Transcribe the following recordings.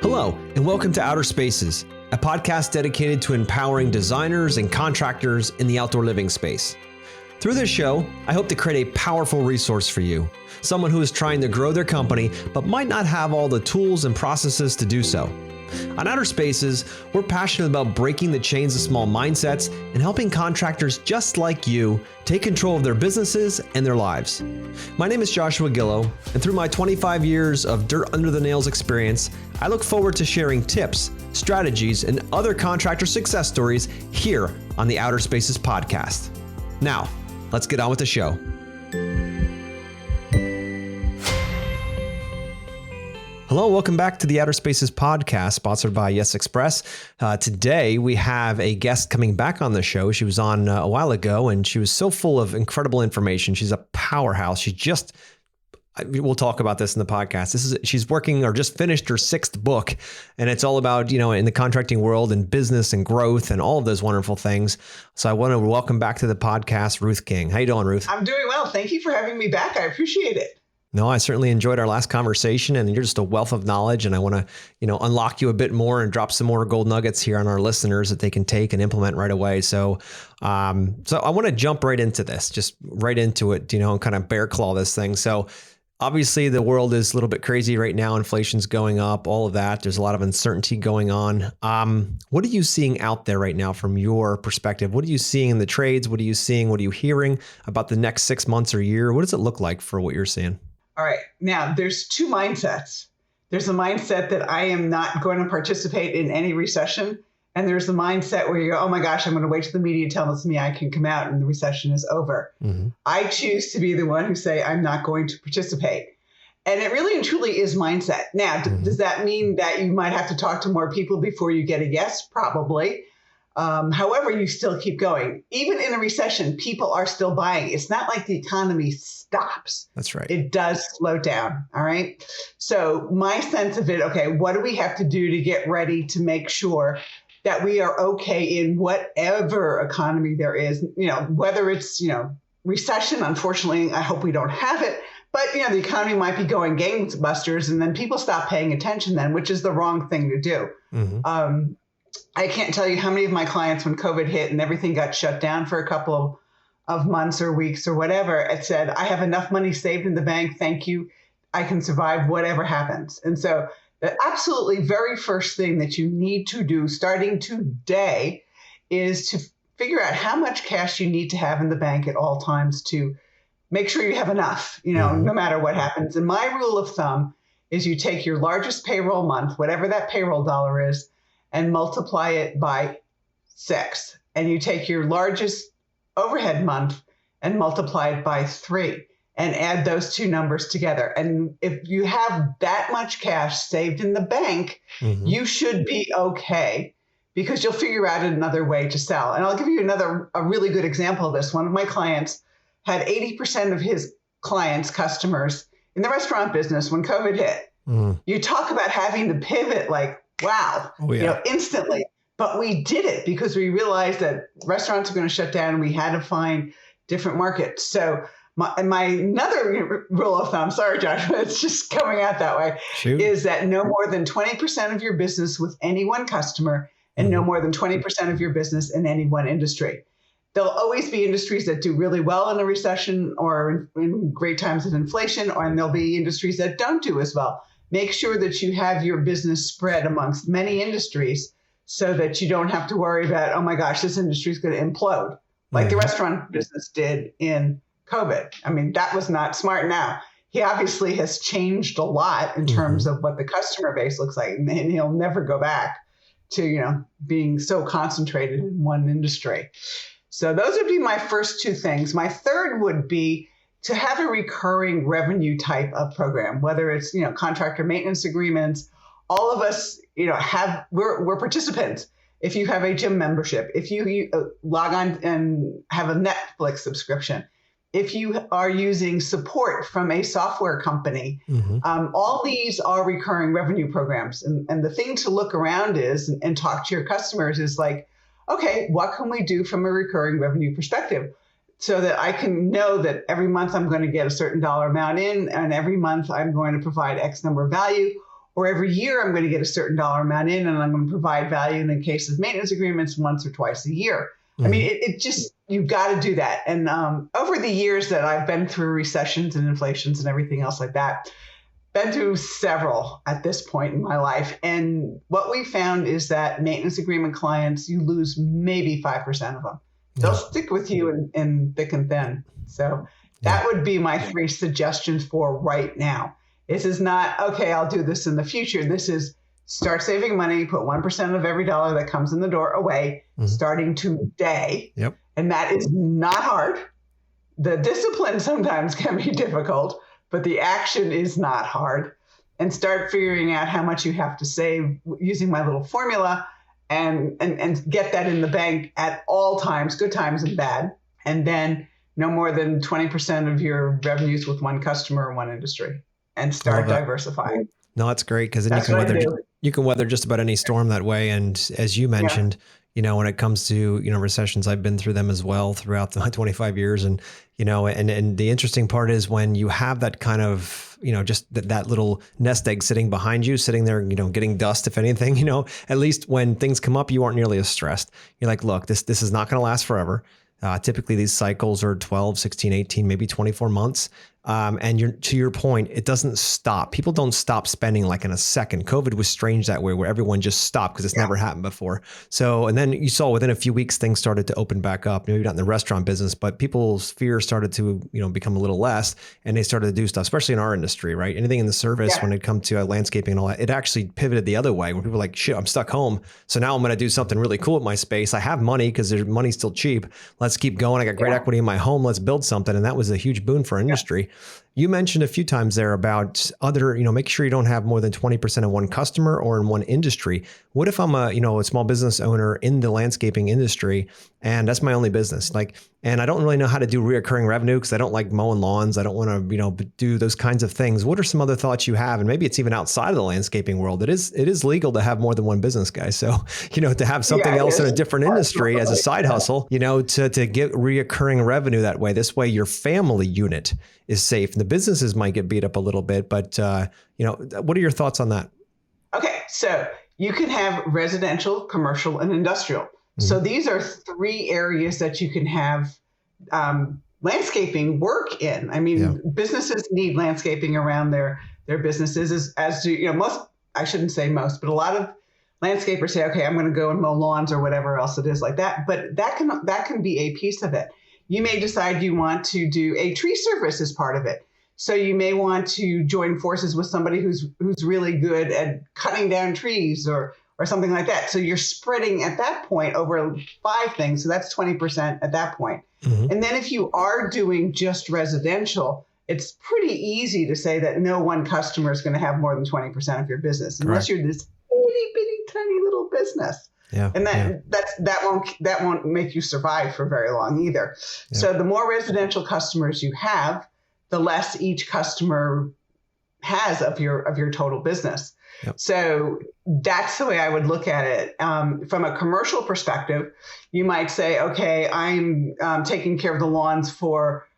Hello, and welcome to Outer Spaces, a podcast dedicated to empowering designers and contractors in the outdoor living space. Through this show, I hope to create a powerful resource for you, someone who is trying to grow their company but might not have all the tools and processes to do so. On Outer Spaces, we're passionate about breaking the chains of small mindsets and helping contractors just like you take control of their businesses and their lives. My name is Joshua Gillow, and through my 25 years of dirt under the nails experience, I look forward to sharing tips, strategies, and other contractor success stories here on the Outer Spaces podcast. Now, let's get on with the show. Hello, welcome back to the Outer Spaces podcast, sponsored by Yes Express. Today, we have a guest coming back on the show. She was on a while ago, and she was so full of incredible information. She's a powerhouse. We'll talk about this in the podcast. She's working or just finished her 6th book, and it's all about, in the contracting world and business and growth and all of those wonderful things. So I want to welcome back to the podcast, Ruth King. How you doing, Ruth? I'm doing well. Thank you for having me back. I appreciate it. No, I certainly enjoyed our last conversation, and you're just a wealth of knowledge. And I want to, unlock you a bit more and drop some more gold nuggets here on our listeners that they can take and implement right away. So I want to jump right into this, just right into it, and kind of bear claw this thing. So obviously the world is a little bit crazy right now. Inflation's going up, all of that. There's a lot of uncertainty going on. What are you seeing out there right now from your perspective? What are you seeing in the trades? What are you seeing? What are you hearing about the next 6 months or year? What does it look like for what you're seeing? All right. Now, there's 2 mindsets. There's a mindset that I am not going to participate in any recession. And there's the mindset where you go, oh my gosh, I'm going to wait till the media tells me I can come out and the recession is over. Mm-hmm. I choose to be the one who say I'm not going to participate. And it really and truly is mindset. Now, does that mean that you might have to talk to more people before you get a yes? Probably. However, you still keep going. Even in a recession, people are still buying. It's not like the economy stops. That's right. It does slow down. All right. So my sense of it, okay, what do we have to do to get ready to make sure that we are okay in whatever economy there is, whether it's, recession, unfortunately, I hope we don't have it, but, the economy might be going gangbusters and then people stop paying attention then, which is the wrong thing to do. Mm-hmm. I can't tell you how many of my clients, when COVID hit and everything got shut down for a couple of months or weeks or whatever, it said, I have enough money saved in the bank. Thank you. I can survive whatever happens. And so the absolutely very first thing that you need to do starting today is to figure out how much cash you need to have in the bank at all times to make sure you have enough, no matter what happens. And my rule of thumb is you take your largest payroll month, whatever that payroll dollar is, and multiply it by 6. And you take your largest overhead month and multiply it by 3 and add those 2 numbers together. And if you have that much cash saved in the bank, you should be okay because you'll figure out another way to sell. And I'll give you a really good example of this. One of my clients had 80% of his customers in the restaurant business when COVID hit. You talk about having to pivot wow, instantly. But we did it because we realized that restaurants are going to shut down and we had to find different markets. So my another rule of thumb, sorry, Joshua, it's just coming out that way, is that no more than 20% of your business with any one customer and no more than 20% of your business in any one industry. There'll always be industries that do really well in a recession or in great times of inflation, and there'll be industries that don't do as well. Make sure that you have your business spread amongst many industries so that you don't have to worry about, oh my gosh, this industry is going to implode like the restaurant business did in COVID. I mean, that was not smart. Now, he obviously has changed a lot in terms of what the customer base looks like, and he'll never go back to, being so concentrated in one industry. So those would be my first 2 things. My third would be to have a recurring revenue type of program, whether it's, contractor maintenance agreements. All of us, we're participants. If you have a gym membership, if you log on and have a Netflix subscription, if you are using support from a software company, all these are recurring revenue programs. And the thing to look around is and talk to your customers is like, okay, what can we do from a recurring revenue perspective? so that I can know that every month I'm going to get a certain dollar amount in, and every month I'm going to provide X number of value, or every year I'm going to get a certain dollar amount in, and I'm going to provide value in the case of maintenance agreements once or twice a year. I mean, it just, you've got to do that. And over the years that I've been through recessions and inflations and everything else like that, been through several at this point in my life. And what we found is that maintenance agreement clients, you lose maybe 5% of them. They'll stick with you in thick and thin. So that would be my 3 suggestions for right now. This is not, okay, I'll do this in the future. This is start saving money, put 1% of every dollar that comes in the door away, starting today. Yep. And that is not hard. The discipline sometimes can be difficult, but the action is not hard. And start figuring out how much you have to save using my little formula, and get that in the bank at all times, good times and bad. And then no more than 20% of your revenues with one customer or one industry, and start diversifying. No, that's great, because then you can weather just about any storm that way. And as you mentioned, when it comes to, recessions, I've been through them as well throughout the 25 years. And, and the interesting part is when you have that kind of, just that little nest egg sitting behind you, sitting there, getting dust, if anything, at least when things come up, you aren't nearly as stressed. You're like, look, this is not going to last forever. Typically these cycles are 12, 16, 18, maybe 24 months. And to your point, it doesn't stop. People don't stop spending like in a second. COVID was strange that way, where everyone just stopped because it's never happened before. So, and then you saw within a few weeks, things started to open back up, maybe not in the restaurant business, but people's fear started to, become a little less, and they started to do stuff, especially in our industry, right? Anything in the service, when it comes to landscaping and all that, it actually pivoted the other way, where people are like, shit, I'm stuck home. So now I'm going to do something really cool with my space. I have money because their money's still cheap. Let's keep going. I got great equity in my home. Let's build something. And that was a huge boon for industry. You mentioned a few times there about other, make sure you don't have more than 20% of one customer or in one industry. What if I'm a small business owner in the landscaping industry, and that's my only business? And I don't really know how to do reoccurring revenue because I don't like mowing lawns. I don't want to, do those kinds of things. What are some other thoughts you have? And maybe it's even outside of the landscaping world. It is legal to have more than one business, guys. So, to have something else in a different industry as a side hustle, to get reoccurring revenue that way. This way your family unit is safe, and the businesses might get beat up a little bit, but what are your thoughts on that? Okay. So you can have residential, commercial, and industrial. So these are 3 areas that you can have landscaping work in. I mean, businesses need landscaping around their businesses, as do, most, I shouldn't say most, but a lot of landscapers say, okay, I'm going to go and mow lawns or whatever else it is like that. But that can be a piece of it. You may decide you want to do a tree service as part of it. So you may want to join forces with somebody who's really good at cutting down trees or something like that. So you're spreading at that point over 5 things. So that's 20% at that point. And then if you are doing just residential, it's pretty easy to say that no one customer is going to have more than 20% of your business, unless you're this itty bitty tiny little business. And that won't make you survive for very long either. So the more residential customers you have, the less each customer has of your total business. So that's the way I would look at it. From a commercial perspective, you might say, okay, I'm taking care of the lawns for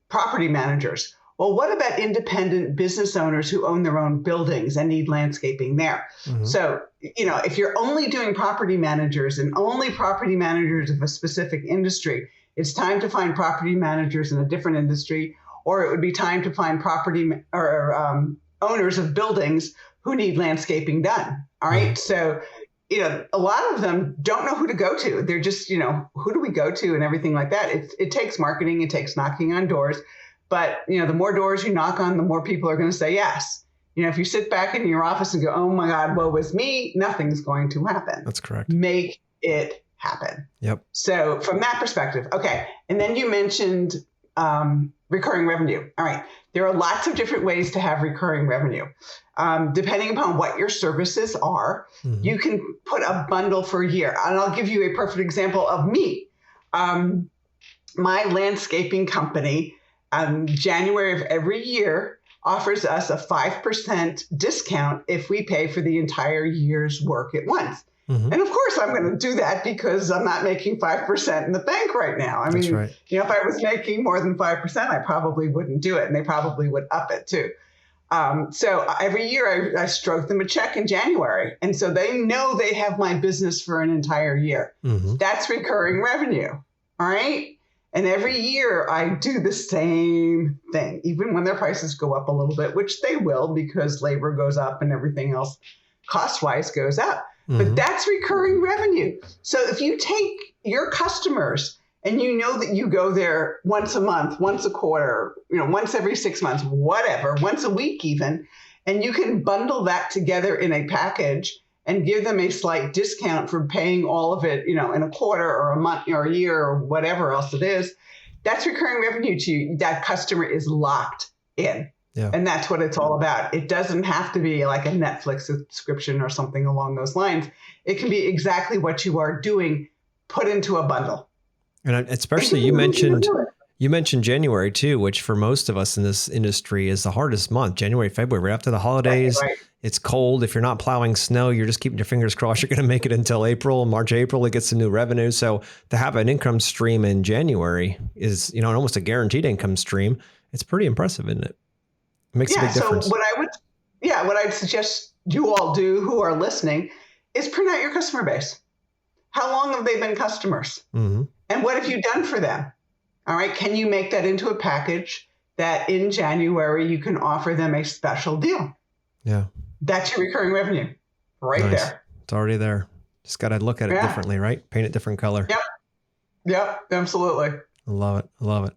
property managers. Well, what about independent business owners who own their own buildings and need landscaping there? So, if you're only doing property managers and only property managers of a specific industry, it's time to find property managers in a different industry, or it would be time to find property or owners of buildings who need landscaping done. All right. So, a lot of them don't know who to go to. They're just, who do we go to and everything like that. It takes marketing. It takes knocking on doors. But, the more doors you knock on, the more people are going to say yes. If you sit back in your office and go, oh my God, woe is me, nothing's going to happen. That's correct. Make it happen. Yep. So from that perspective, okay. And then you mentioned recurring revenue. All right. There are lots of different ways to have recurring revenue. Depending upon what your services are, you can put a bundle for a year. And I'll give you a perfect example of me. My landscaping company, January of every year, offers us a 5% discount if we pay for the entire year's work at once. And of course, I'm going to do that because I'm not making 5% in the bank right now. I mean, right. If I was making more than 5%, I probably wouldn't do it. And they probably would up it too. So every year I stroke them a check in January. And so they know they have my business for an entire year. That's recurring revenue. All right. And every year I do the same thing, even when their prices go up a little bit, which they will because labor goes up and everything else cost-wise goes up. But that's recurring revenue. So if you take your customers and you know that you go there once a month, once a quarter, once every 6 months, whatever, once a week even, and you can bundle that together in a package and give them a slight discount for paying all of it, in a quarter or a month or a year or whatever else it is, that's recurring revenue to you. That customer is locked in. Yeah. And that's what it's all about. It doesn't have to be like a Netflix subscription or something along those lines. It can be exactly what you are doing, put into a bundle. And especially you mentioned January too, which for most of us in this industry is the hardest month. January, February, right after the holidays. Right. It's cold. If you're not plowing snow, you're just keeping your fingers crossed you're going to make it until April. March, April, it gets some new revenue. So to have an income stream in January is, almost a guaranteed income stream. It's pretty impressive, isn't it? It makes a big difference. So what I'd suggest you all do who are listening is print out your customer base. How long have they been customers? And what have you done for them? All right. Can you make that into a package that in January you can offer them a special deal? Yeah. That's your recurring revenue right there. It's already there. Just got to look at it differently, right? Paint it different color. Yep. Absolutely. I love it.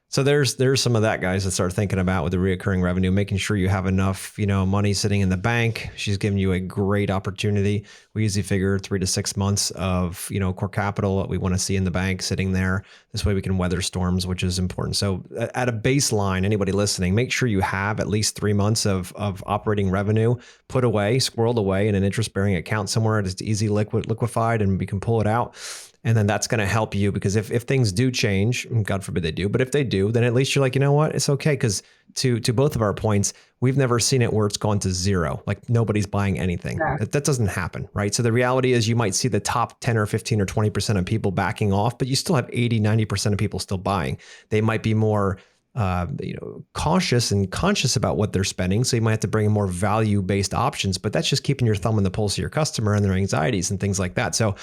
So there's some of that, guys, that start thinking about with the recurring revenue, making sure you have enough, money sitting in the bank. She's giving you a great opportunity. We usually figure 3 to 6 months of, core capital that we want to see in the bank sitting there. This way we can weather storms, which is important. So at a baseline, anybody listening, make sure you have at least 3 months of operating revenue put away, squirreled away in an interest-bearing account somewhere that's easy liquefied and we can pull it out. And then that's going to help you because if things do change, God forbid they do, but if they do, then at least you're like, you know what, it's okay. Because to both of our points, we've never seen it where it's gone to zero. Like nobody's buying anything. That doesn't happen, right? So the reality is you might see the top 10 or 15 or 20% of people backing off, but you still have 80, 90% of people still buying. They might be more cautious and conscious about what they're spending. So you might have to bring in more value-based options, but that's just keeping your thumb on the pulse of your customer and their anxieties and things like that. So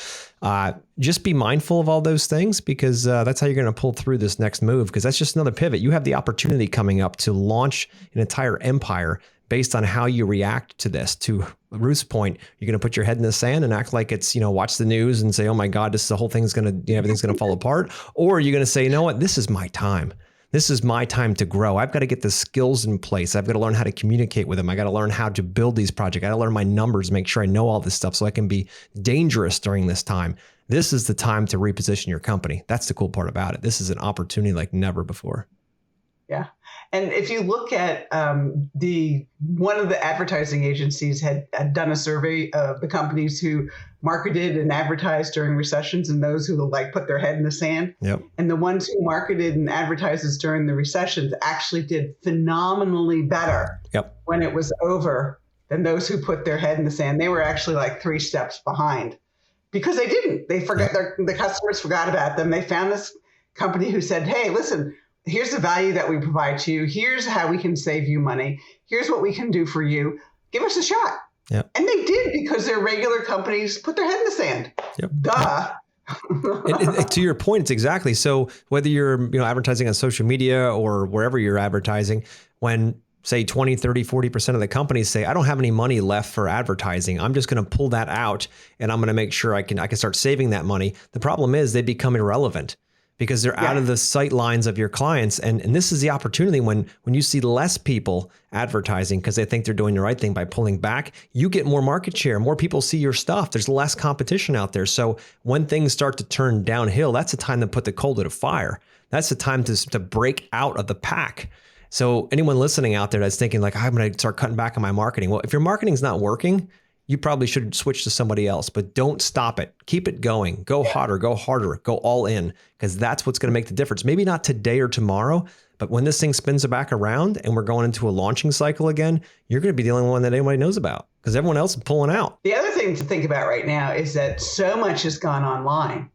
just be mindful of all those things because that's how you're going to pull through this next move because that's just another pivot. You have the opportunity coming up to launch an entire empire based on how you react to this. To Ruth's point, you're going to put your head in the sand and act like it's, watch the news and say, oh my God, the whole thing's going to, everything's going to fall apart. Or you're going to say, you know what, this is my time. This is my time to grow. I've got to get the skills in place. I've got to learn how to communicate with them. I got to learn how to build these projects. I got to learn my numbers, make sure I know all this stuff so I can be dangerous during this time. This is the time to reposition your company. That's the cool part about it. This is an opportunity like never before. Yeah. And if you look at one of the advertising agencies had done a survey of the companies who marketed and advertised during recessions and those who put their head in the sand. Yep. And the ones who marketed and advertised during the recessions actually did phenomenally better when it was over than those who put their head in the sand. They were actually 3 steps behind because they didn't. They forgot the customers forgot about them. They found this company who said, hey, listen, here's the value that we provide to you. Here's how we can save you money. Here's what we can do for you. Give us a shot. Yep. And they did because their regular companies put their head in the sand. Yep. Duh. And to your point, it's exactly. So whether you're advertising on social media or wherever you're advertising, when say 20, 30, 40% of the companies say, I don't have any money left for advertising. I'm just going to pull that out and I'm going to make sure I can start saving that money. The problem is they become irrelevant. Because they're out of the sight lines of your clients. And this is the opportunity when you see less people advertising because they think they're doing the right thing by pulling back, you get more market share. More people see your stuff. There's less competition out there. So when things start to turn downhill, that's the time to put the coal to the fire. That's the time to break out of the pack. So anyone listening out there that's thinking I'm going to start cutting back on my marketing. Well, if your marketing's not working, you probably should switch to somebody else, but don't stop it. Keep it going. Go hotter, go harder, go all in, because that's what's going to make the difference. Maybe not today or tomorrow, but when this thing spins back around and we're going into a launching cycle again, you're going to be the only one that anybody knows about because everyone else is pulling out. The other thing to think about right now is that so much has gone online.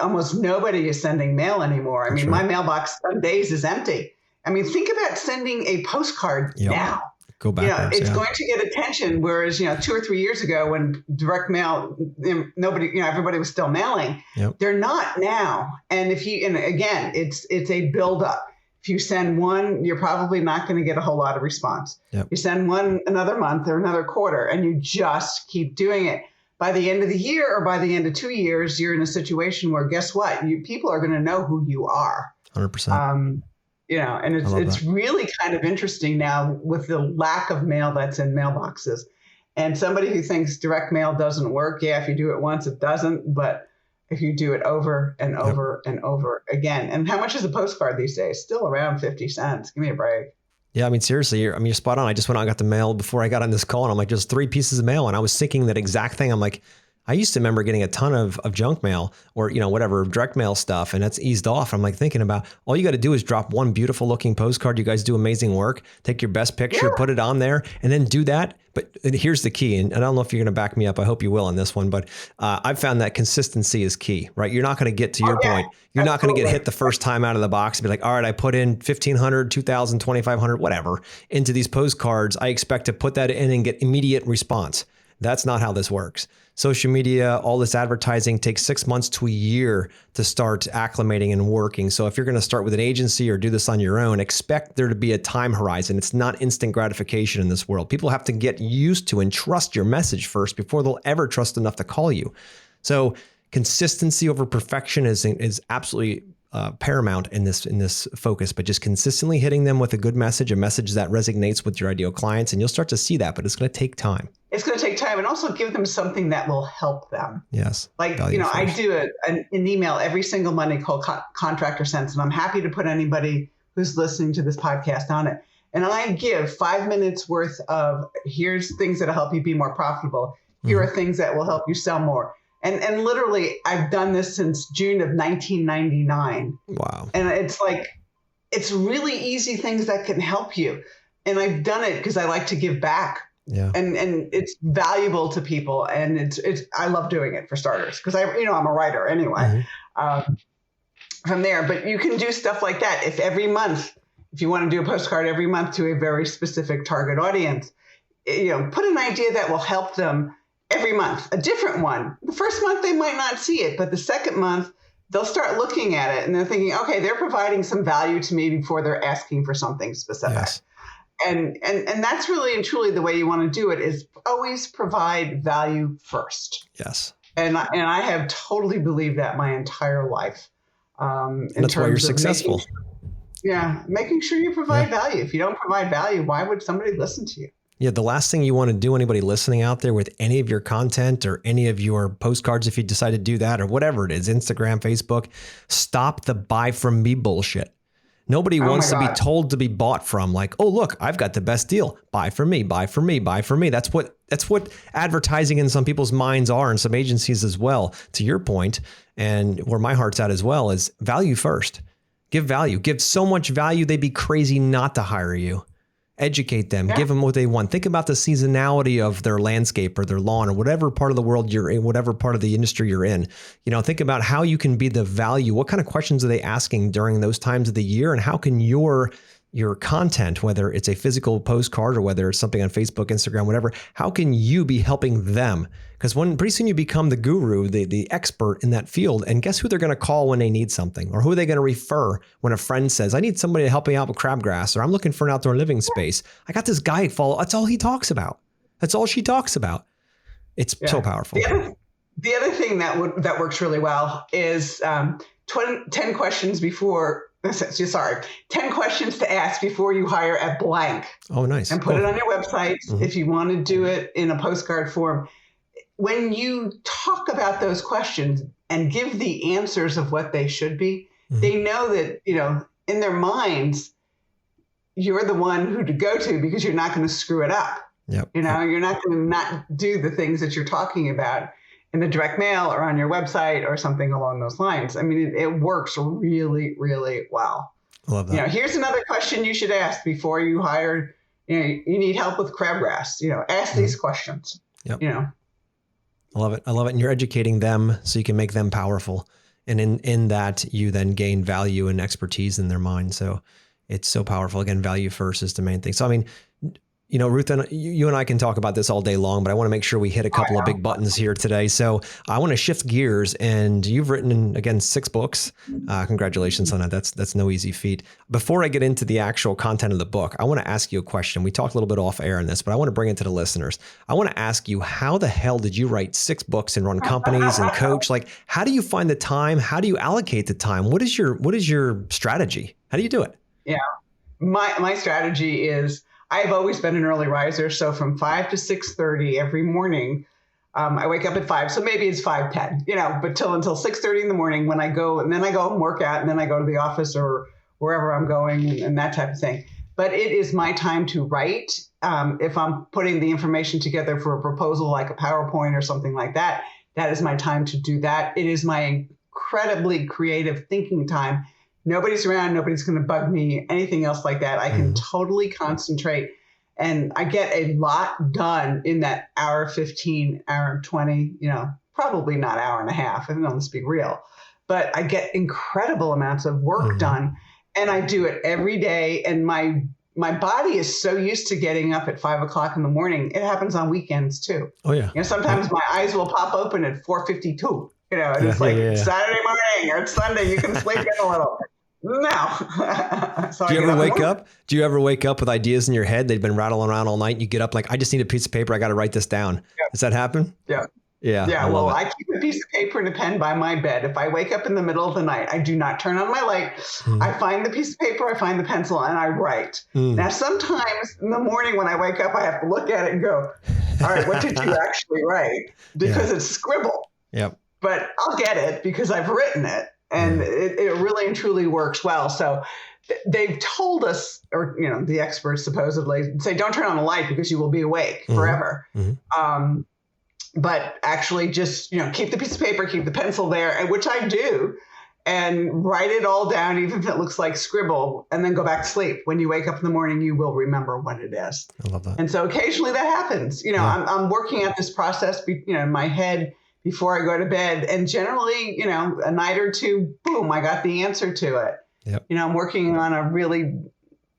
Almost nobody is sending mail anymore. I mean, my mailbox some days is empty. I mean, think about sending a postcard now. Go backwards. It's going to get attention. Whereas, 2 or 3 years ago when direct mail, everybody was still mailing. They're not now. And again, it's a buildup. If you send one, you're probably not going to get a whole lot of response. You send one another month or another quarter, and you just keep doing it. By the end of the year or by the end of 2 years, you're in a situation where, guess what? People are going to know who you are. 100%. And it's really kind of interesting now with the lack of mail that's in mailboxes. And somebody who thinks direct mail doesn't work, if you do it once, it doesn't. But if you do it over and over and over again. And how much is a postcard these days? Still around 50 cents. Give me a break. Yeah, I mean, seriously, you're spot on. I just went out and got the mail before I got on this call, and I'm like, just 3 pieces of mail. And I was thinking that exact thing. I'm like, I used to remember getting a ton of junk mail or, whatever, direct mail stuff, and that's eased off. I'm like thinking about all you got to do is drop one beautiful looking postcard. You guys do amazing work. Take your best picture, put it on there, and then do that. But here's the key, and I don't know if you're going to back me up. I hope you will on this one, but I've found that consistency is key, right? You're not going to get to your point. You're not going to get hit the first time out of the box and be like, all right, I put in 1,500, 2,000, 2,500, whatever into these postcards. I expect to put that in and get immediate response. That's not how this works. Social media, all this advertising takes 6 months to a year to start acclimating and working. So if you're going to start with an agency or do this on your own, expect there to be a time horizon. It's not instant gratification in this world. People have to get used to and trust your message first before they'll ever trust enough to call you. So consistency over perfection is absolutely paramount in this focus, but just consistently hitting them with a good message, a message that resonates with your ideal clients, and you'll start to see that, but it's going to take time. It's going to take time, and also give them something that will help them. Yes. Like, I do an email every single Monday called Contractor Sense, and I'm happy to put anybody who's listening to this podcast on it. And I give 5 minutes worth of, here's things that'll help you be more profitable. Here are things that will help you sell more. And literally, I've done this since June of 1999. Wow. And it's really easy things that can help you. And I've done it because I like to give back. Yeah. And it's valuable to people. And I love doing it for starters because I'm a writer anyway. From there, but you can do stuff like that. If you want to do a postcard every month to a very specific target audience, put an idea that will help them every month, a different one. The first month, they might not see it, but the second month, they'll start looking at it and they're thinking, okay, they're providing some value to me before they're asking for something specific. Yes. And that's really and truly the way you want to do it is always provide value first. Yes. And I have totally believed that my entire life. And that's why you're successful. Making sure you provide value. If you don't provide value, why would somebody listen to you? Yeah, the last thing you want to do, anybody listening out there with any of your content or any of your postcards, if you decide to do that or whatever it is, Instagram, Facebook, stop the buy from me bullshit. Nobody wants to be told to be bought from, like, oh, look, I've got the best deal. Buy from me, buy from me, buy from me. That's what advertising in some people's minds are, and some agencies as well, to your point, and where my heart's at as well, is value first. Give value. Give so much value, they'd be crazy not to hire you. Educate them, give them what they want. Think about the seasonality of their landscape or their lawn or whatever part of the world you're in, whatever part of the industry you're in. Think about how you can be the value. What kind of questions are they asking during those times of the year? And how can your content, whether it's a physical postcard or whether it's something on Facebook, Instagram, whatever, how can you be helping them? Because pretty soon you become the guru, the expert in that field. And guess who they're going to call when they need something? Or who are they going to refer when a friend says, I need somebody to help me out with crabgrass, or I'm looking for an outdoor living space. I got this guy follow. That's all he talks about. That's all she talks about. It's so powerful. The other thing that works really well is 10 questions before. 10 questions to ask before you hire at blank. Oh, nice. And put it on your website if you want to do it in a postcard form. When you talk about those questions and give the answers of what they should be, they know that, in their minds, you're the one who to go to because you're not going to screw it up. Yep. You're not going to not do the things that you're talking about in the direct mail or on your website or something along those lines. I mean, it works really, really well. I love that. Here's another question you should ask before you hire, you need help with crabgrass, ask these questions. Yep. I love it. I love it. And you're educating them so you can make them powerful. And in that, you then gain value and expertise in their mind. So it's so powerful. Again, value first is the main thing. So, I mean, Ruth, and you and I can talk about this all day long, but I want to make sure we hit a couple of big buttons here today. So I want to shift gears, and you've written, again, 6 books. Congratulations on that. That's no easy feat. Before I get into the actual content of the book, I want to ask you a question. We talked a little bit off air on this, but I want to bring it to the listeners. I want to ask you, how the hell did you write 6 books and run companies and coach? Like, how do you find the time? How do you allocate the time? What is your strategy? How do you do it? Yeah, my strategy is, I've always been an early riser. So from 5 to 6:30 every morning, I wake up at 5. So maybe it's 5:10, but until 6:30 in the morning when I go, and then I go and work out, and then I go to the office or wherever I'm going and that type of thing. But it is my time to write. If I'm putting the information together for a proposal, like a PowerPoint or something like that, that is my time to do that. It is my incredibly creative thinking time. Nobody's around. Nobody's going to bug me, anything else like that. I can totally concentrate, and I get a lot done in that hour 15, hour 20, probably not hour and a half. Let's be real, but I get incredible amounts of work done, and I do it every day. And my body is so used to getting up at 5 o'clock in the morning. It happens on weekends too. Oh yeah. Sometimes my eyes will pop open at 4:52. And it's it's Saturday morning or it's Sunday. You can sleep in a little. No. So Do you ever wake up with ideas in your head? They've been rattling around all night. And you get up like, I just need a piece of paper. I got to write this down. Yep. Does that happen? Yeah. Yeah. Yeah. I keep a piece of paper and a pen by my bed. If I wake up in the middle of the night, I do not turn on my light. I find the piece of paper, I find the pencil, and I write. Now, sometimes in the morning when I wake up, I have to look at it and go, all right, what did you actually write? Because it's scribble. Yep. But I'll get it because I've written it, and it really and truly works well. So they've told us, or the experts supposedly say, don't turn on the light because you will be awake forever. But actually, just keep the piece of paper, keep the pencil there, and which I do, and write it all down, even if it looks like scribble, and then go back to sleep. When you wake up in the morning, you will remember what it is. I love that. And so occasionally that happens. I'm working at this process, in my head before I go to bed. And generally, a night or two, boom, I got the answer to it. Yep. I'm working on a really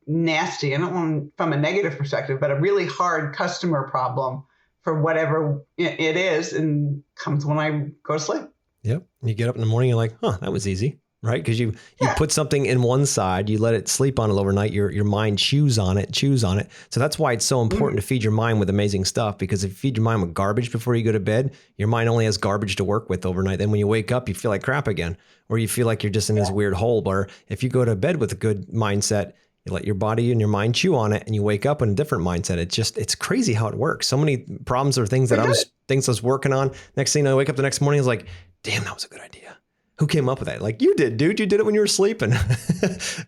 nasty, I don't want from a negative perspective, but a really hard customer problem for whatever it is, and comes when I go to sleep. Yep. You get up in the morning, you're like, that was easy. Right? Because you put something in one side, you let it sleep on it overnight, your mind chews on it. So that's why it's so important to feed your mind with amazing stuff, because if you feed your mind with garbage before you go to bed, your mind only has garbage to work with overnight. Then when you wake up, you feel like crap again, or you feel like you're just in this weird hole. But if you go to bed with a good mindset, you let your body and your mind chew on it, and you wake up in a different mindset. It's crazy how it works. So many problems or things that I was working on. Next thing I wake up the next morning, I was like, damn, that was a good idea. Who came up with that? Like, you did, dude. You did it when you were sleeping.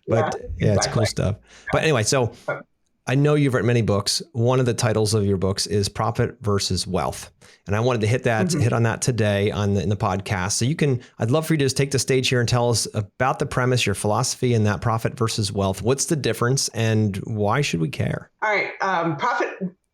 But it's cool stuff. But anyway, so I know you've written many books. One of the titles of your books is Profit versus Wealth. And I wanted to hit on that today in the podcast. So I'd love for you to just take the stage here and tell us about the premise, your philosophy in that profit versus wealth. What's the difference and why should we care? All right.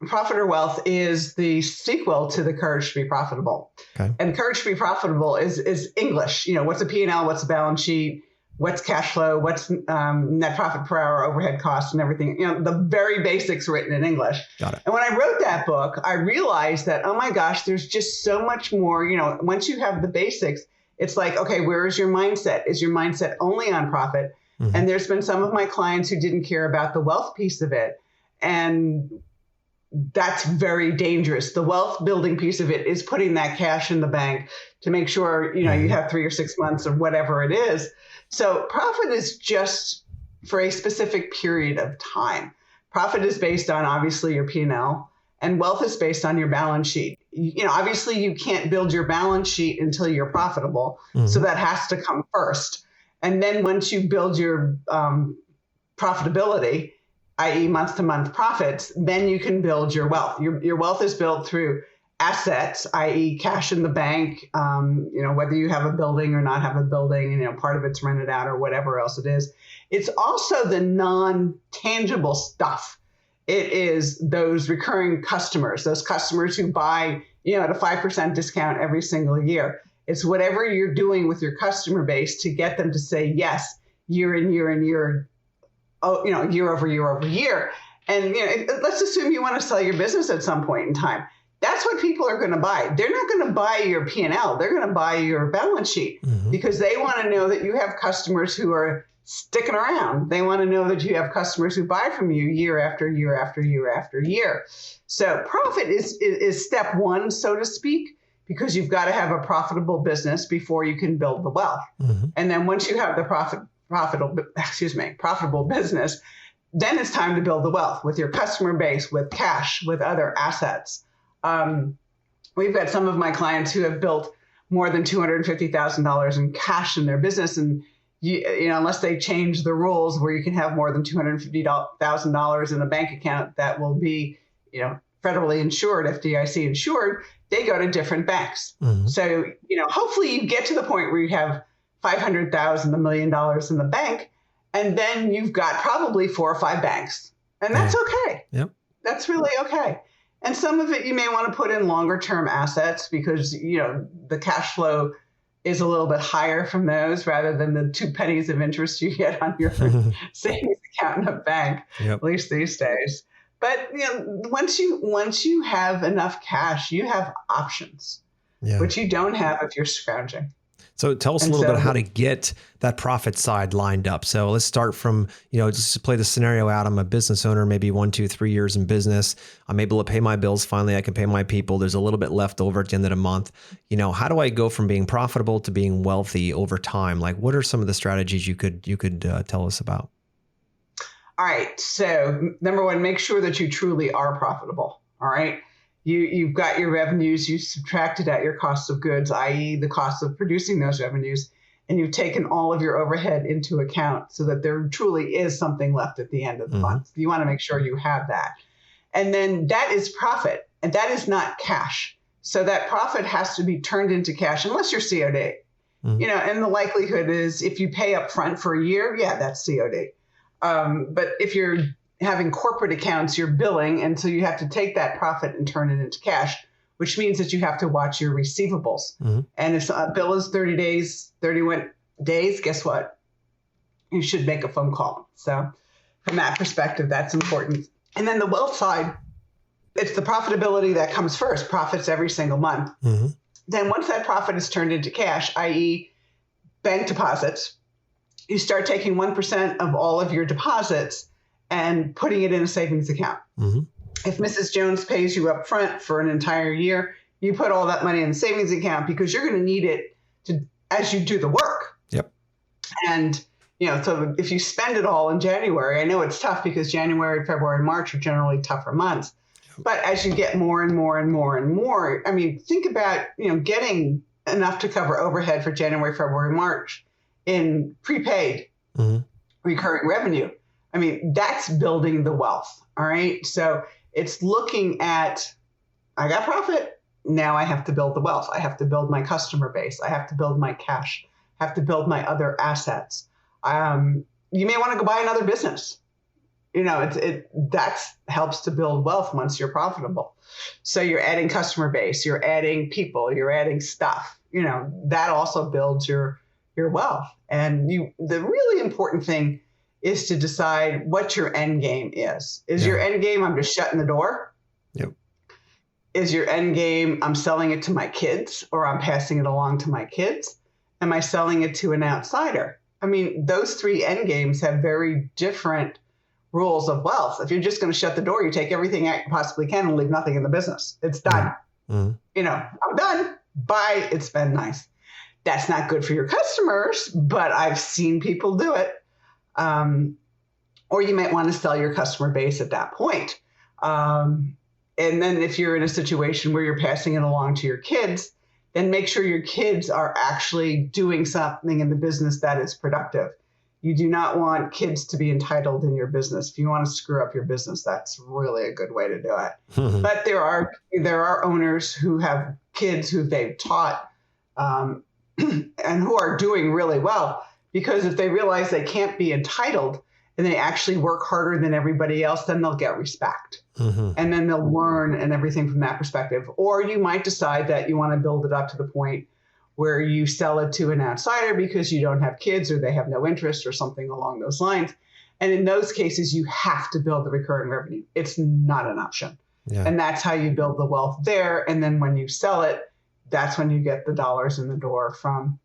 Profit or Wealth is the sequel to The Courage to be Profitable. Okay. And Courage to be Profitable is English. What's a P&L, what's a balance sheet, what's cash flow, what's net profit per hour, overhead costs, and everything. The very basics written in English. Got it. And when I wrote that book, I realized that, oh my gosh, there's just so much more. Once you have the basics, it's like, okay, where is your mindset? Is your mindset only on profit? And there's been some of my clients who didn't care about the wealth piece of it. And that's very dangerous. The wealth building piece of it is putting that cash in the bank to make sure, you have 3 or 6 months or whatever it is. So profit is just for a specific period of time. Profit is based on obviously your P&L, and wealth is based on your balance sheet. Obviously you can't build your balance sheet until you're profitable. So that has to come first. And then once you build your profitability, i.e. month-to-month profits, then you can build your wealth. Your wealth is built through assets, i.e. cash in the bank, whether you have a building or not have a building, part of it's rented out or whatever else it is. It's also the non-tangible stuff. It is those recurring customers, those customers who buy at a 5% discount every single year. It's whatever you're doing with your customer base to get them to say yes year in, year in, year, year over year over year. And let's assume you want to sell your business at some point in time. That's what people are going to buy. They're not going to buy your P&L. They're going to buy your balance sheet because they want to know that you have customers who are sticking around. They want to know that you have customers who buy from you year after year after year after year. So profit is step one, so to speak, because you've got to have a profitable business before you can build the wealth. And then once you have the profitable business, then it's time to build the wealth with your customer base, with cash, with other assets. We've got some of my clients who have built more than $250,000 in cash in their business. And unless they change the rules where you can have more than $250,000 in a bank account that will be, federally insured, FDIC insured, they go to different banks. So, hopefully you get to the point where you have $500,000, $1 million in the bank, and then you've got probably 4 or 5 banks, and that's okay. Yep. That's really okay. And some of it you may want to put in longer term assets because, the cash flow is a little bit higher from those rather than the 2 pennies of interest you get on your savings account in a bank, at least these days. But, once you have enough cash, you have options, which you don't have if you're scrounging. So tell us a little bit how to get that profit side lined up. So let's start from, just to play the scenario out. I'm a business owner, maybe 1, 2, 3 years in business. I'm able to pay my bills. Finally, I can pay my people. There's a little bit left over at the end of the month. How do I go from being profitable to being wealthy over time? Like, what are some of the strategies you could tell us about? All right. So number one, make sure that you truly are profitable. All right. You've got your revenues, you subtracted out your cost of goods, i.e. the cost of producing those revenues, and you've taken all of your overhead into account so that there truly is something left at the end of the month. You want to make sure you have that. And then that is profit, and that is not cash. So that profit has to be turned into cash unless you're COD. And the likelihood is if you pay up front for a year, that's COD. But if you're having corporate accounts, you're billing, and so you have to take that profit and turn it into cash, which means that you have to watch your receivables. And if a bill is 31 days, guess what? You should make a phone call. So from that perspective, that's important. And then the wealth side, it's the profitability that comes first, profits every single month. Then once that profit is turned into cash, i.e. bank deposits, you start taking 1% of all of your deposits and putting it in a savings account. If Mrs. Jones pays you up front for an entire year, you put all that money in the savings account because you're going to need it as you do the work. And, so if you spend it all in January, I know it's tough because January, February, and March are generally tougher months. But as you get more and more and more and more, think about, getting enough to cover overhead for January, February, March in prepaid recurring revenue. That's building the wealth. All right. So it's looking at, I got profit. Now I have to build the wealth. I have to build my customer base. I have to build my cash. I have to build my other assets. You may want to go buy another business. That helps to build wealth once you're profitable. So you're adding customer base, you're adding people, you're adding stuff, that also builds your wealth. And the really important thing is to decide what your end game is. Is your end game, I'm just shutting the door? Is your end game, I'm selling it to my kids or I'm passing it along to my kids? Am I selling it to an outsider? Those 3 end games have very different rules of wealth. If you're just going to shut the door, you take everything out you possibly can and leave nothing in the business. It's done. I'm done. Bye. It's been nice. That's not good for your customers, but I've seen people do it. Or you might want to sell your customer base at that point. And then if you're in a situation where you're passing it along to your kids, then make sure your kids are actually doing something in the business that is productive. You do not want kids to be entitled in your business. If you want to screw up your business, that's really a good way to do it. But there are owners who have kids who they've taught and who are doing really well, because if they realize they can't be entitled, and they actually work harder than everybody else, then they'll get respect. Mm-hmm. And then they'll learn and everything from that perspective. Or you might decide that you want to build it up to the point where you sell it to an outsider because you don't have kids or they have no interest or something along those lines. And in those cases, you have to build the recurring revenue. It's not an option. Yeah. And that's how you build the wealth there. And then when you sell it, that's when you get the dollars in the door from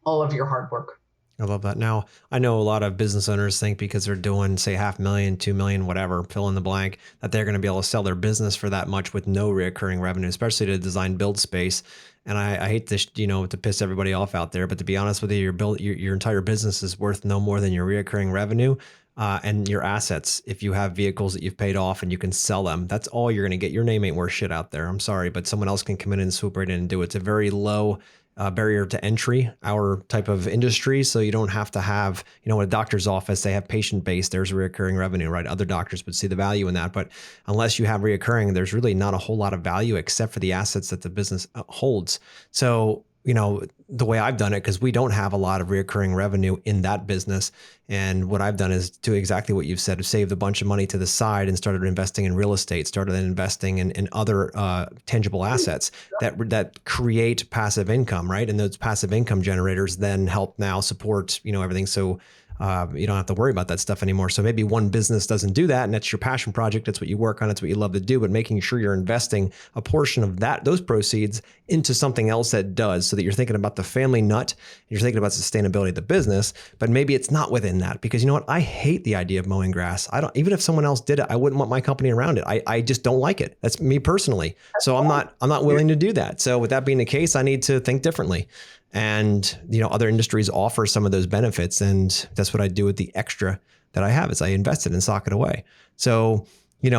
all of your hard work. I love that. Now, I know a lot of business owners think because they're doing, say, $500,000, $2 million, whatever, fill in the blank, that they're going to be able to sell their business for that much with no recurring revenue, especially to design build space. And I hate this, to piss everybody off out there, but to be honest with you, your entire business is worth no more than your recurring revenue and your assets. If you have vehicles that you've paid off and you can sell them, that's all you're going to get. Your name ain't worth shit out there. I'm sorry, but someone else can come in and swoop right in and do it. It's a very low barrier to entry, our type of industry. So you don't have to have, a doctor's office, they have patient base, there's recurring revenue, right? Other doctors would see the value in that. But unless you have recurring, there's really not a whole lot of value except for the assets that the business holds. So, the way I've done it, because we don't have a lot of recurring revenue in that business. And what I've done is do exactly what you've said, saved a bunch of money to the side and started investing in real estate, started investing in other tangible assets that create passive income, right? And those passive income generators then help now support, everything. So you don't have to worry about that stuff anymore. So maybe one business doesn't do that, and that's your passion project. That's what you work on. It's what you love to do. But making sure you're investing a portion of those proceeds into something else that does, so that you're thinking about the family nut, and you're thinking about sustainability of the business. But maybe it's not within that, because you know what? I hate the idea of mowing grass. Even if someone else did it, I wouldn't want my company around it. I just don't like it. That's me personally. So I'm not willing to do that. So with that being the case, I need to think differently. And, other industries offer some of those benefits. And that's what I do with the extra that I have, is I invest it and sock it away. So, again,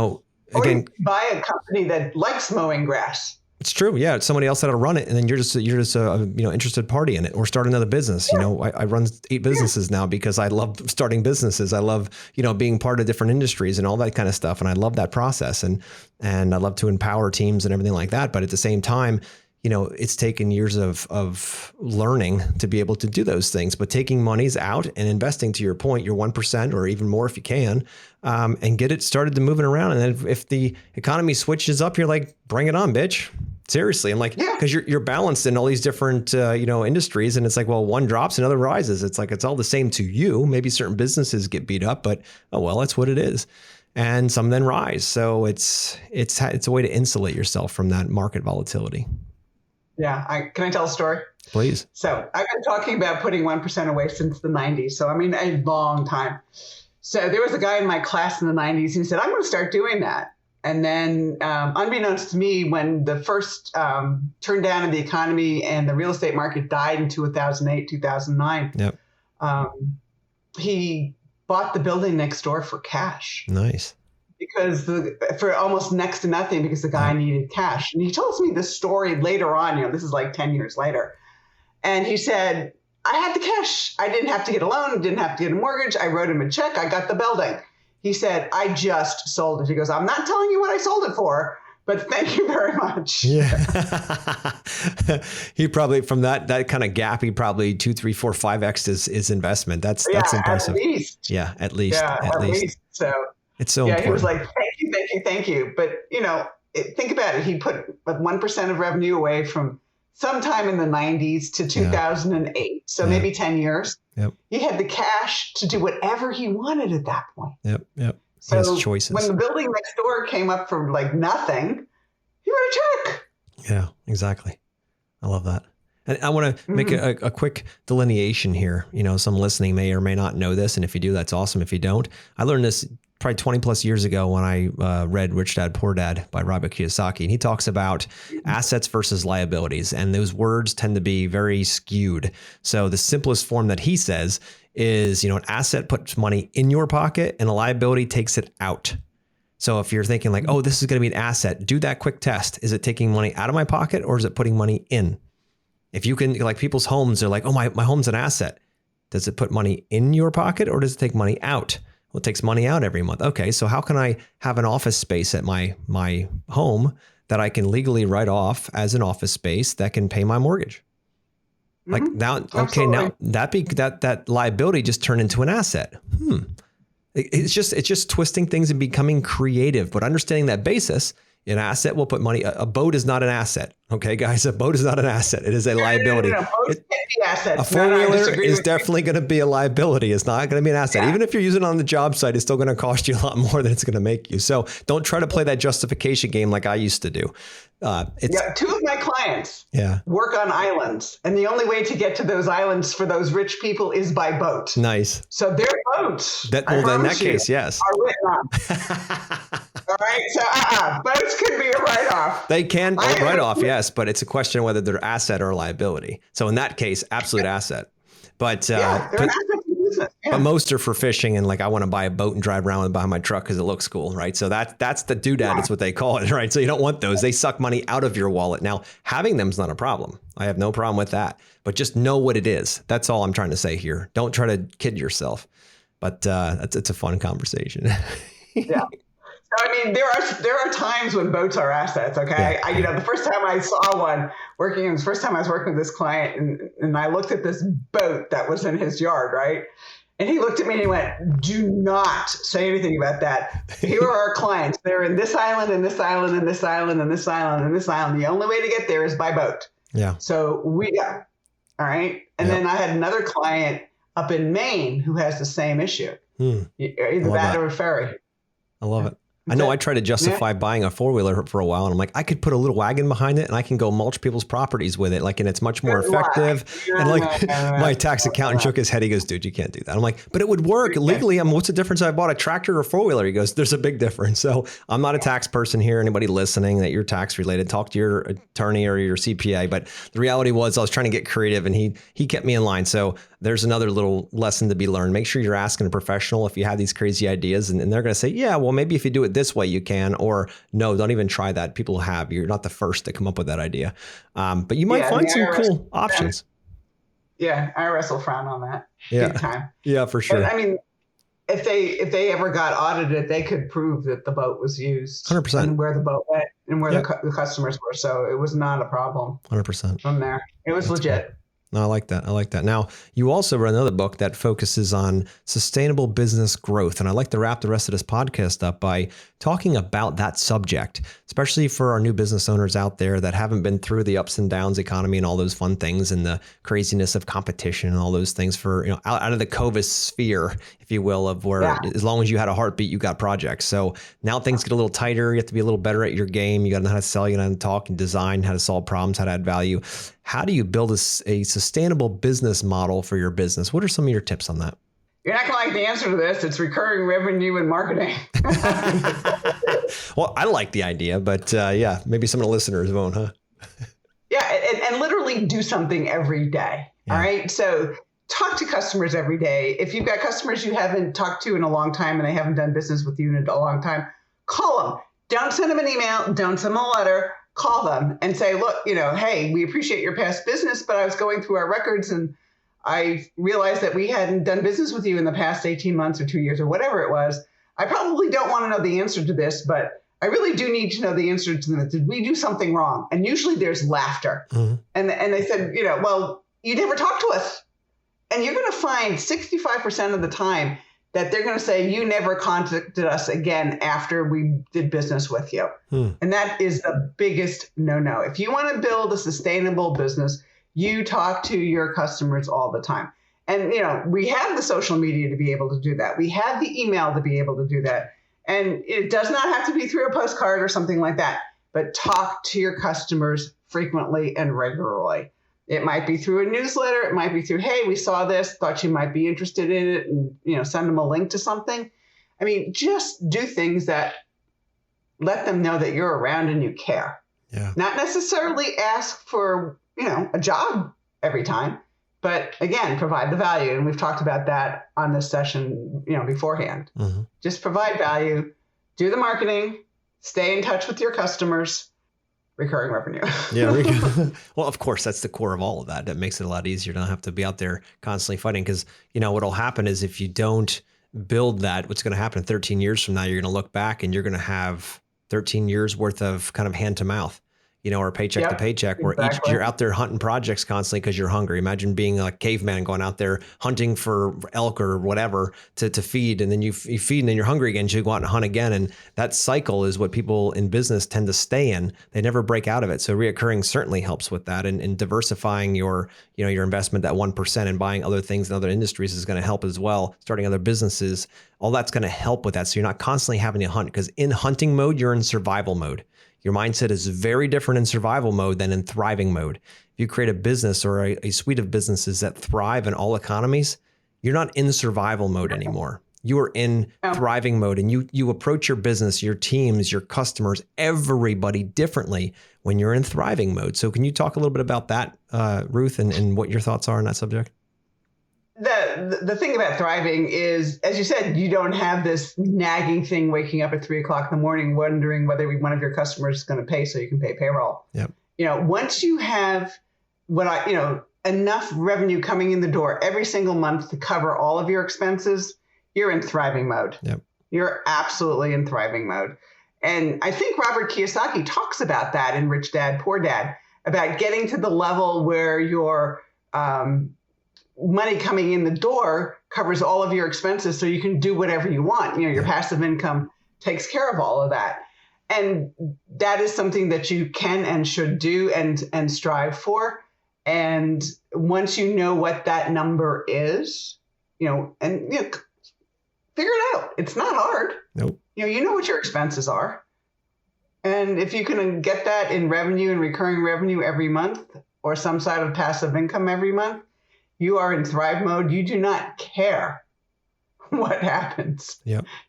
or you buy a company that likes mowing grass. It's true. Yeah. It's somebody else that'll run it. And then you're just a interested party in it, or start another business. Yeah. I run 8 businesses now because I love starting businesses. I love, being part of different industries and all that kind of stuff. And I love that process. And I love to empower teams and everything like that. But at the same time, it's taken years of learning to be able to do those things, but taking monies out and investing, to your point, your 1% or even more if you can, and get it started to moving around. And then if the economy switches up, you're like, bring it on, bitch. Seriously. I'm like, because you're balanced in all these different, industries. And it's like, well, one drops, another rises. It's like, it's all the same to you. Maybe certain businesses get beat up, but that's what it is. And some then rise. So it's a way to insulate yourself from that market volatility. Yeah. Can I tell a story? Please. So I've been talking about putting 1% away since the 90s. So, a long time. So there was a guy in my class in the 90s who said, I'm going to start doing that. And then unbeknownst to me, when the first turn down in the economy and the real estate market died in 2008, 2009, yep. He bought the building next door for cash. Nice. Because for almost next to nothing, because the guy needed cash. And he tells me this story later on, this is like 10 years later. And he said, I had the cash. I didn't have to get a loan, didn't have to get a mortgage. I wrote him a check. I got the building. He said, I just sold it. He goes, I'm not telling you what I sold it for, but thank you very much. Yeah. He probably, from that kind of gap, he probably 2, 3, 4, 5x his investment. That's impressive. At least. Yeah, at least. Yeah, at least. So it's so important. He was like, thank you. But, think about it. He put 1% of revenue away from sometime in the 90s to 2008. So maybe 10 years. Yep. He had the cash to do whatever he wanted at that point. Yep. So he has choices. When the building next door came up for like nothing, he wrote a check. Yeah, exactly. I love that. And I want to make a quick delineation here. Some listening may or may not know this. And if you do, that's awesome. If you don't, I learned this probably 20 plus years ago when I read Rich Dad, Poor Dad by Robert Kiyosaki. And he talks about assets versus liabilities. And those words tend to be very skewed. So the simplest form that he says is, an asset puts money in your pocket and a liability takes it out. So if you're thinking like, oh, this is going to be an asset, do that quick test. Is it taking money out of my pocket or is it putting money in? If you can, like people's homes, they're like, oh, my home's an asset. Does it put money in your pocket or does it take money out? Well, it takes money out every month. Okay, so how can I have an office space at my home that I can legally write off as an office space that can pay my mortgage? Like now, okay, now that liability just turned into an asset. It's just twisting things and becoming creative, but understanding that basis. An asset will put money. A boat is not an asset. Okay, guys, a boat is not an asset. It is a liability. No. Boats can be assets. A four-wheeler is definitely going to be a liability. It's not going to be an asset. Yeah. Even if you're using it on the job site, it's still going to cost you a lot more than it's going to make you. So don't try to play that justification game like I used to do. Two of my clients work on islands, and the only way to get to those islands for those rich people is by boat. Nice. So their boats, in that case, yes, are written on. All right, so boats can be a write-off. They can write-off, yes, but it's a question of whether they're asset or liability. So in that case, absolute asset. But they're an asset to business. Yeah. But most are for fishing and like I want to buy a boat and drive around behind my truck because it looks cool, right? So that's the doodad. It's what they call it, right? So you don't want those. They suck money out of your wallet. Now, having them is not a problem. I have no problem with that. But just know what it is. That's all I'm trying to say here. Don't try to kid yourself. But it's a fun conversation. Yeah. I mean, there are times when boats are assets. Okay, Yeah. The first time I saw one working, it was the first time I was working with this client, and I looked at this boat that was in his yard, right? And he looked at me and he went, "Do not say anything about that. Here are our clients. They're in this island, and this island, and this island, and this island, and this island. The only way to get there is by boat." Yeah. So we go. All right. And then I had another client up in Maine who has the same issue. Either that or a ferry. I love it. I know I tried to justify buying a four-wheeler for a while, and I'm like, I could put a little wagon behind it and I can go mulch people's properties with it. Like, and it's much more effective. And like my tax accountant shook his head. He goes, dude, you can't do that. I'm like, but it would work legally. What's the difference if I bought a tractor or a four-wheeler? He goes, there's a big difference. So I'm not a tax person here. Anybody listening that you're tax related, talk to your attorney or your CPA. But the reality was I was trying to get creative and he kept me in line. So there's another little lesson to be learned. Make sure you're asking a professional if you have these crazy ideas, and they're going to say, yeah, well, maybe if you do it this way, you can, or no, don't even try that. People have. You're not the first to come up with that idea. But you might find some cool options. Yeah, IRS will frown on that. Yeah. Big time. Yeah, for sure. But, I mean, if they ever got audited, they could prove that the boat was used 100%. And where the boat went and where the customers were. So it was not a problem. 100% from there. It was legit. Cool. No, I like that. Now, you also wrote another book that focuses on sustainable business growth. And I'd like to wrap the rest of this podcast up by talking about that subject, especially for our new business owners out there that haven't been through the ups and downs economy and all those fun things and the craziness of competition and all those things for, out of the COVID sphere, if you will, of where as long as you had a heartbeat, you got projects. So now things get a little tighter. You have to be a little better at your game. You got to know how to sell, you got to know how to talk and design, how to solve problems, how to add value. How do you build a sustainable business model for your business? What are some of your tips on that? You're not going to like the answer to this. It's recurring revenue and marketing. Well, I like the idea, but maybe some of the listeners won't, huh? Yeah, and literally do something every day. Yeah. All right. So talk to customers every day. If you've got customers you haven't talked to in a long time and they haven't done business with you in a long time, call them. Don't send them an email. Don't send them a letter. Call them and say, look, hey, we appreciate your past business, but I was going through our records and I realized that we hadn't done business with you in the past 18 months or 2 years or whatever it was. I probably don't want to know the answer to this, but I really do need to know the answer to this. Did we do something wrong? And usually there's laughter. Mm-hmm. And they said, well, you never talked to us. And you're going to find 65% of the time that they're going to say, you never contacted us again after we did business with you. And that is the biggest no-no. If you want to build a sustainable business, you talk to your customers all the time. And, we have the social media to be able to do that. We have the email to be able to do that. And it does not have to be through a postcard or something like that, but talk to your customers frequently and regularly. It might be through a newsletter. It might be through, hey, we saw this, thought you might be interested in it, and send them a link to something. I mean, just do things that let them know that you're around and you care. Yeah. Not necessarily ask for, a job every time, but again, provide the value. And we've talked about that on this session, beforehand. Mm-hmm. Just provide value, do the marketing, stay in touch with your customers. Recurring revenue. Yeah. Well, of course, that's the core of all of that. That makes it a lot easier to not have to be out there constantly fighting. Because, what'll happen is if you don't build that, what's going to happen 13 years from now, you're going to look back and you're going to have 13 years worth of kind of hand to mouth. or paycheck to paycheck, where you're out there hunting projects constantly because you're hungry. Imagine being a caveman going out there hunting for elk or whatever to feed, and then you feed and then you're hungry again, so you go out and hunt again. And that cycle is what people in business tend to stay in. They never break out of it. So reoccurring certainly helps with that, and diversifying your investment, that 1%, and buying other things in other industries is going to help as well. Starting other businesses, all that's going to help with that. So you're not constantly having to hunt, because in hunting mode, you're in survival mode. Your mindset is very different in survival mode than in thriving mode. If you create a business or a suite of businesses that thrive in all economies, you're not in survival mode anymore. You are in thriving mode, and you approach your business, your teams, your customers, everybody differently when you're in thriving mode. So can you talk a little bit about that, Ruth, and what your thoughts are on that subject? The thing about thriving is, as you said, you don't have this nagging thing waking up at 3:00 in the morning wondering whether one of your customers is going to pay so you can pay payroll. Yep. Once you have enough revenue coming in the door every single month to cover all of your expenses, you're in thriving mode. Yep. You're absolutely in thriving mode. And I think Robert Kiyosaki talks about that in Rich Dad, Poor Dad, about getting to the level where your money coming in the door covers all of your expenses so you can do whatever you want. Your passive income takes care of all of that. And that is something that you can and should do and strive for. And once you know what that number is, figure it out. It's not hard. Nope. You know what your expenses are. And if you can get that in revenue and recurring revenue every month, or some side of passive income every month, you are in thrive mode. You do not care what happens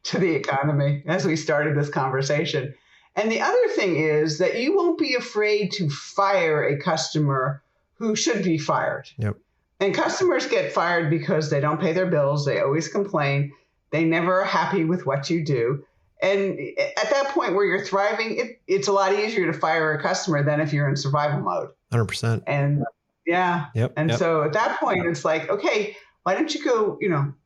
to the economy, as we started this conversation. And the other thing is that you won't be afraid to fire a customer who should be fired. Yep. And customers get fired because they don't pay their bills. They always complain. They never are happy with what you do. And at that point where you're thriving, it's a lot easier to fire a customer than if you're in survival mode. 100%. And so at that point, it's like, okay, why don't you go,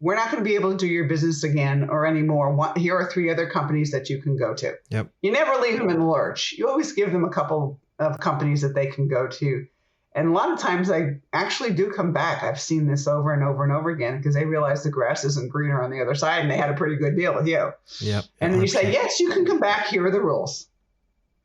we're not going to be able to do your business again or anymore. Here are 3 other companies that you can go to. Yep. You never leave them in the lurch. You always give them a couple of companies that they can go to. And a lot of times I actually do come back. I've seen this over and over and over again, because they realize the grass isn't greener on the other side, and they had a pretty good deal with you. Yep. And then you say, yes, you can come back. Here are the rules.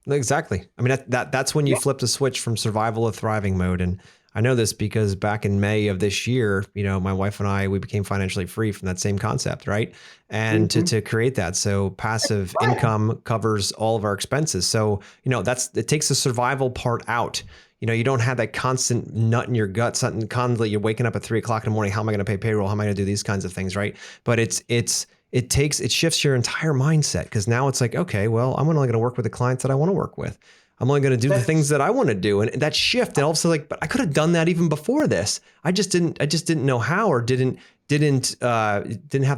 Exactly. I mean, that's when you flip the switch from survival to thriving mode. And I know this because back in May of this year, my wife and I, we became financially free from that same concept, right? And to create that. So passive income covers all of our expenses. So, it takes the survival part out. You don't have that constant nut in your gut, something constantly you're waking up at 3:00 in the morning. How am I going to pay payroll? How am I going to do these kinds of things, right? But it shifts your entire mindset, because now it's like, okay, well, I'm only going to work with the clients that I want to work with. I'm only going to do the things that I want to do. And that shift, and also like, but I could have done that even before this. I just didn't know how, or didn't have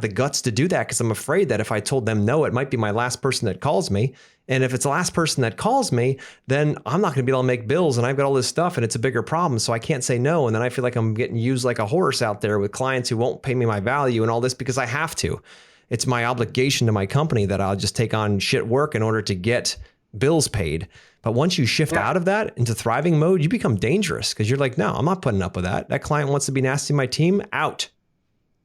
the guts to do that, because I'm afraid that if I told them no, it might be my last person that calls me. And if it's the last person that calls me, then I'm not going to be able to make bills, and I've got all this stuff, and it's a bigger problem. So I can't say no. And then I feel like I'm getting used like a horse out there with clients who won't pay me my value and all this, because I have to. It's my obligation to my company that I'll just take on shit work in order to get bills paid. But once you shift out of that into thriving mode, you become dangerous, because you're like, no, I'm not putting up with that. That client wants to be nasty to my team. Out.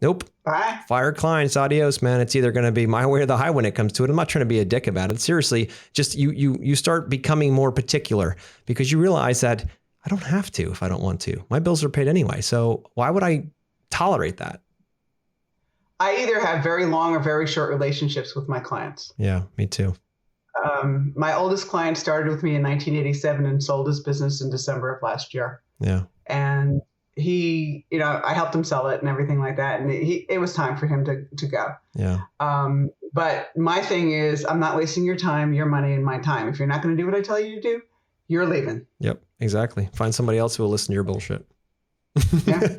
Nope. Bye. Fire clients. Adios, man. It's either going to be my way or the highway when it comes to it. I'm not trying to be a dick about it. Seriously, just you start becoming more particular, because you realize that I don't have to if I don't want to. My bills are paid anyway. So why would I tolerate that? I either have very long or very short relationships with my clients. Yeah, me too. My oldest client started with me in 1987 and sold his business in December of last year. Yeah. And he, I helped him sell it and everything like that. And it was time for him to go. Yeah. But my thing is, I'm not wasting your time, your money, and my time. If you're not going to do what I tell you to do, you're leaving. Yep, exactly. Find somebody else who will listen to your bullshit. Yeah.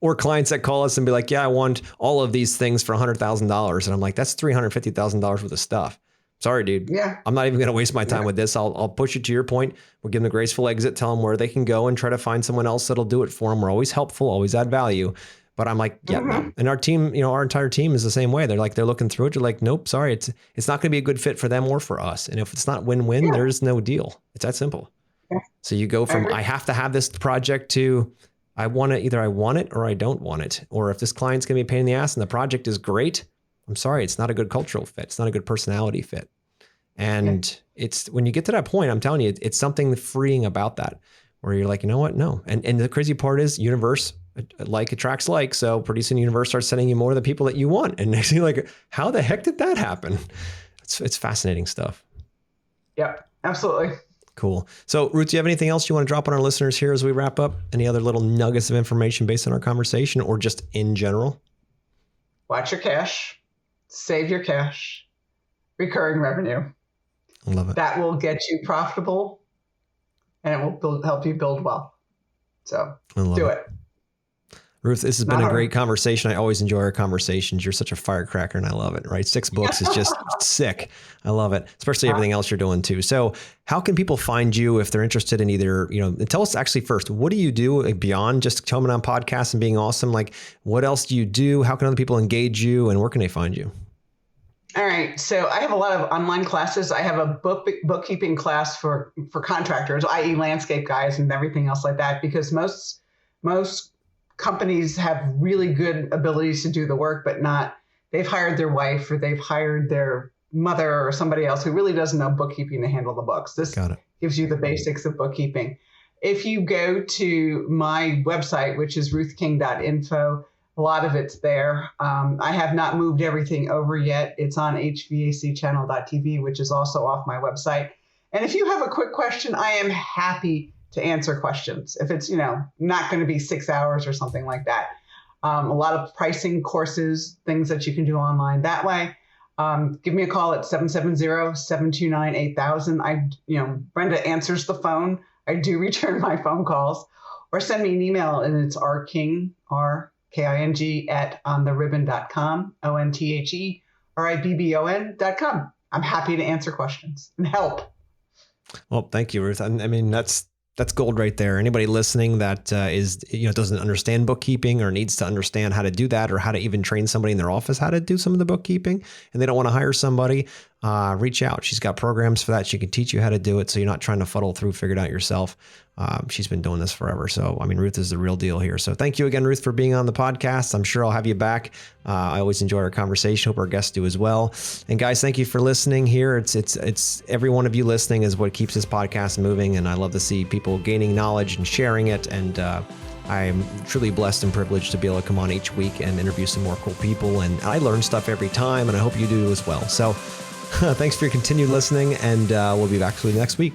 Or clients that call us and be like, yeah, I want all of these things for $100,000. And I'm like, that's $350,000 worth of stuff. Sorry, dude. Yeah. I'm not even going to waste my time with this. I'll push it to your point. We'll give them a graceful exit, tell them where they can go and try to find someone else that'll do it for them. We're always helpful, always add value. But I'm like, yeah, no. And our team, our entire team is the same way. They're looking through it. They're like, nope, sorry. It's not going to be a good fit for them or for us. And if it's not win-win, there's no deal. It's that simple. Yeah. So you go from, I have to have this project to, I want it, either I want it or I don't want it. Or if this client's going to be a pain in the ass and the project is great, I'm sorry, it's not a good cultural fit. It's not a good personality fit. And it's when you get to that point, I'm telling you, it's something freeing about that, where you're like, you know what? No. And the crazy part is universe, like attracts like. So pretty soon the universe starts sending you more of the people that you want. And next you're like, how the heck did that happen? It's fascinating stuff. Yep, absolutely. Cool. So Ruth, do you have anything else you want to drop on our listeners here as we wrap up? Any other little nuggets of information based on our conversation or just in general? Watch your cash, save your cash, recurring revenue. I love it. That will get you profitable and it will help you build wealth. So do it. Ruth, this has been a great conversation. I always enjoy our conversations. You're such a firecracker and I love it, right? 6 books is just sick. I love it, especially everything else you're doing too. So how can people find you if they're interested in either, tell us actually first, what do you do beyond just coming on podcasts and being awesome? Like what else do you do? How can other people engage you and where can they find you? All right. So I have a lot of online classes. I have a bookkeeping class for contractors, i.e. landscape guys and everything else like that, because most companies have really good abilities to do the work, but they've hired their wife or they've hired their mother or somebody else who really doesn't know bookkeeping to handle the books. This gives you the basics of bookkeeping. If you go to my website, which is ruthking.info, a lot of it's there. I have not moved everything over yet. It's on hvacchannel.tv, which is also off my website. And if you have a quick question, I am happy to answer questions. If it's, not going to be 6 hours or something like that. A lot of pricing courses, things that you can do online that way. Give me a call at 770-729-8000. Brenda answers the phone. I do return my phone calls, or send me an email and it's rking, R-K-I-N-G at ontherribbon.com, ONTHERIBBON.com. I'm happy to answer questions and help. Well, thank you, Ruth. I mean, that's gold right there. Anybody listening that doesn't understand bookkeeping or needs to understand how to do that or how to even train somebody in their office how to do some of the bookkeeping and they don't want to hire somebody, reach out. She's got programs for that. She can teach you how to do it so you're not trying to fuddle through, figure it out yourself. She's been doing this forever. So, I mean, Ruth is the real deal here. So thank you again, Ruth, for being on the podcast. I'm sure I'll have you back. I always enjoy our conversation. Hope our guests do as well. And guys, thank you for listening here. It's every one of you listening is what keeps this podcast moving. And I love to see people gaining knowledge and sharing it. And I'm truly blessed and privileged to be able to come on each week and interview some more cool people. And I learn stuff every time, and I hope you do as well. So thanks for your continued listening, and we'll be back with you next week.